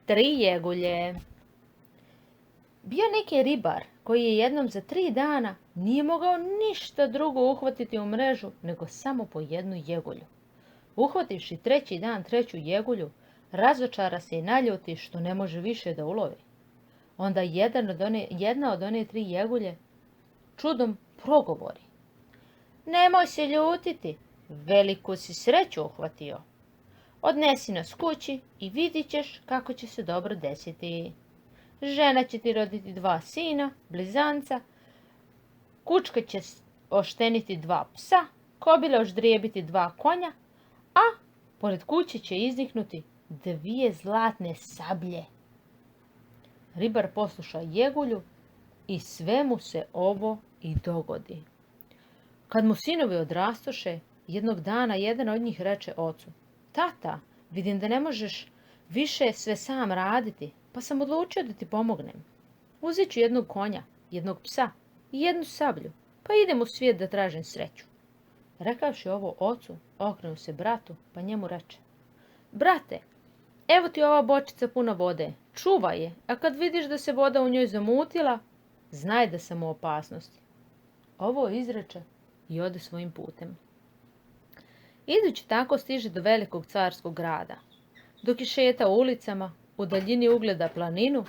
3 jegulje. Bio neki ribar koji je jednom za 3 dana nije mogao ništa drugo uhvatiti u mrežu nego samo po jednu jegulju. Uhvativši 3. dan 3. jegulju, razočara se i naljuti što ne može više da ulovi. Onda jedna od one 3 jegulje čudom progovori. Nemoj se ljutiti, veliku si sreću uhvatio. Odnesi nas kući i vidit ćeš kako će se dobro desiti. Žena će ti roditi 2 sina, blizanca, kučka će ošteniti 2 psa, kobila oždrijebiti 2 konja, a pored kuće će izniknuti 2 zlatne sablje. Ribar posluša jegulju i sve mu se ovo i dogodi. Kad mu sinovi odrastoše, jednog dana jedan od njih reče ocu: Tata, vidim da ne možeš više sve sam raditi, pa sam odlučio da ti pomognem. Uzet ću jednog konja, jednog psa i jednu sablju, pa idem u svijet da tražim sreću. Rekavši ovo ocu, okrenuo se bratu, pa njemu reče: Brate, evo ti ova bočica puna vode, čuvaj je, a kad vidiš da se voda u njoj zamutila, znaj da sam u opasnosti. Ovo izreče i ode svojim putem. Idući tako stiže do velikog carskog grada. Dok je šetao ulicama, u daljini ugleda planinu,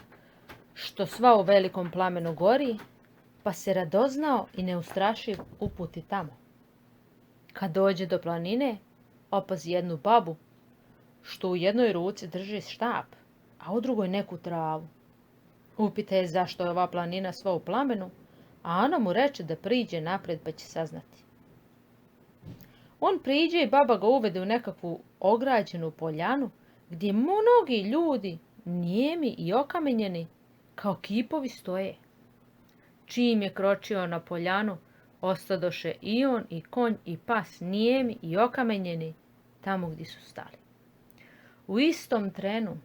što sva u velikom plamenu gori, pa se radoznao i neustrašiv uputi tamo. Kad dođe do planine, opazi jednu babu, što u jednoj ruci drži štap, a u drugoj neku travu. Upita je zašto je ova planina sva u plamenu, a ona mu reče da priđe napred pa će saznati. On priđe i baba ga uvede u nekakvu ograđenu poljanu, gdje mnogi ljudi, nijemi i okamenjeni, kao kipovi stoje. Čim je kročio na poljanu, ostadoše i on i konj i pas nijemi i okamenjeni tamo gdje su stali. U istom trenu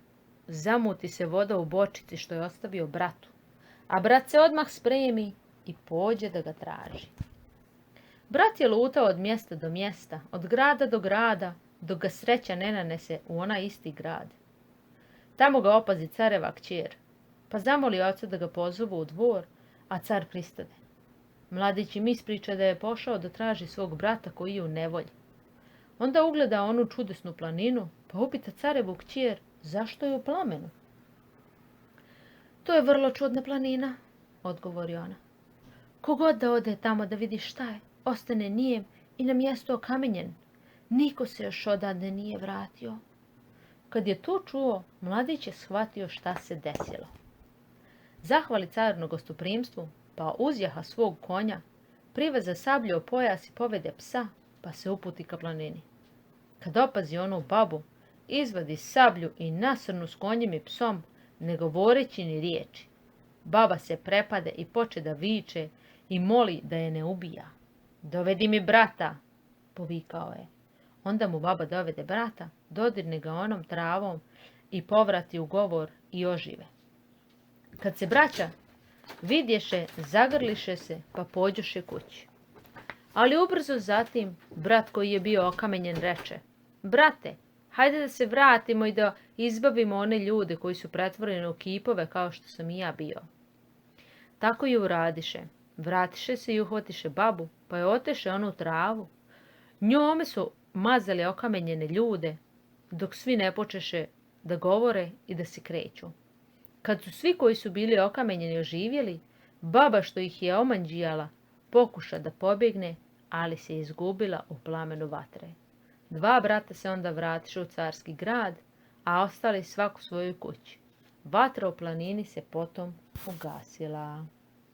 zamuti se voda u bočici što je ostavio bratu, a brat se odmah spremi i pođe da ga traži. Brat je lutao od mjesta do mjesta, od grada do grada, dok ga sreća ne nanese u onaj isti grad. Tamo ga opazi careva kćer, pa zamoli oca da ga pozovu u dvor, a car pristade. Mladić im ispriča da je pošao da traži svog brata koji je u nevolji. Onda ugleda onu čudesnu planinu, pa upita carevu kćer zašto je u plamenu. To je vrlo čudna planina, odgovori ona. Kogod da ode tamo da vidi šta je, ostane nijem i na mjestu okamenjen. Niko se još odande nije vratio. Kad je to čuo, mladić je shvatio šta se desilo. Zahvali car na gostoprimstvu, pa uzjaha svog konja, priveze sablju o pojas i povede psa, pa se uputi ka planini. Kad opazi onu babu, izvadi sablju i nasrnu s konjem i psom, ne govoreći ni riječi. Baba se prepade i poče da viče i moli da je ne ubija. Dovedi mi brata, povikao je. Onda mu baba dovede brata, dodirne ga onom travom i povrati u govor i ožive. Kad se braća vidješe, zagrliše se, pa pođoše kući. Ali ubrzo zatim, brat koji je bio okamenjen reče: Brate, hajde da se vratimo i da izbavimo one ljude koji su pretvoreni u kipove kao što sam i ja bio. Tako i uradiše. Vratiše se i uhvatiše babu, pa je oteše onu travu. Njome su mazali okamenjene ljude, dok svi ne počeše da govore i da se kreću. Kad su svi koji su bili okamenjeni oživjeli, baba što ih je omanđijala pokuša da pobjegne, ali se izgubila u plamenu vatre. 2 brata se onda vratiše u carski grad, a ostali svako svojoj kući. Vatra u planini se potom ugasila.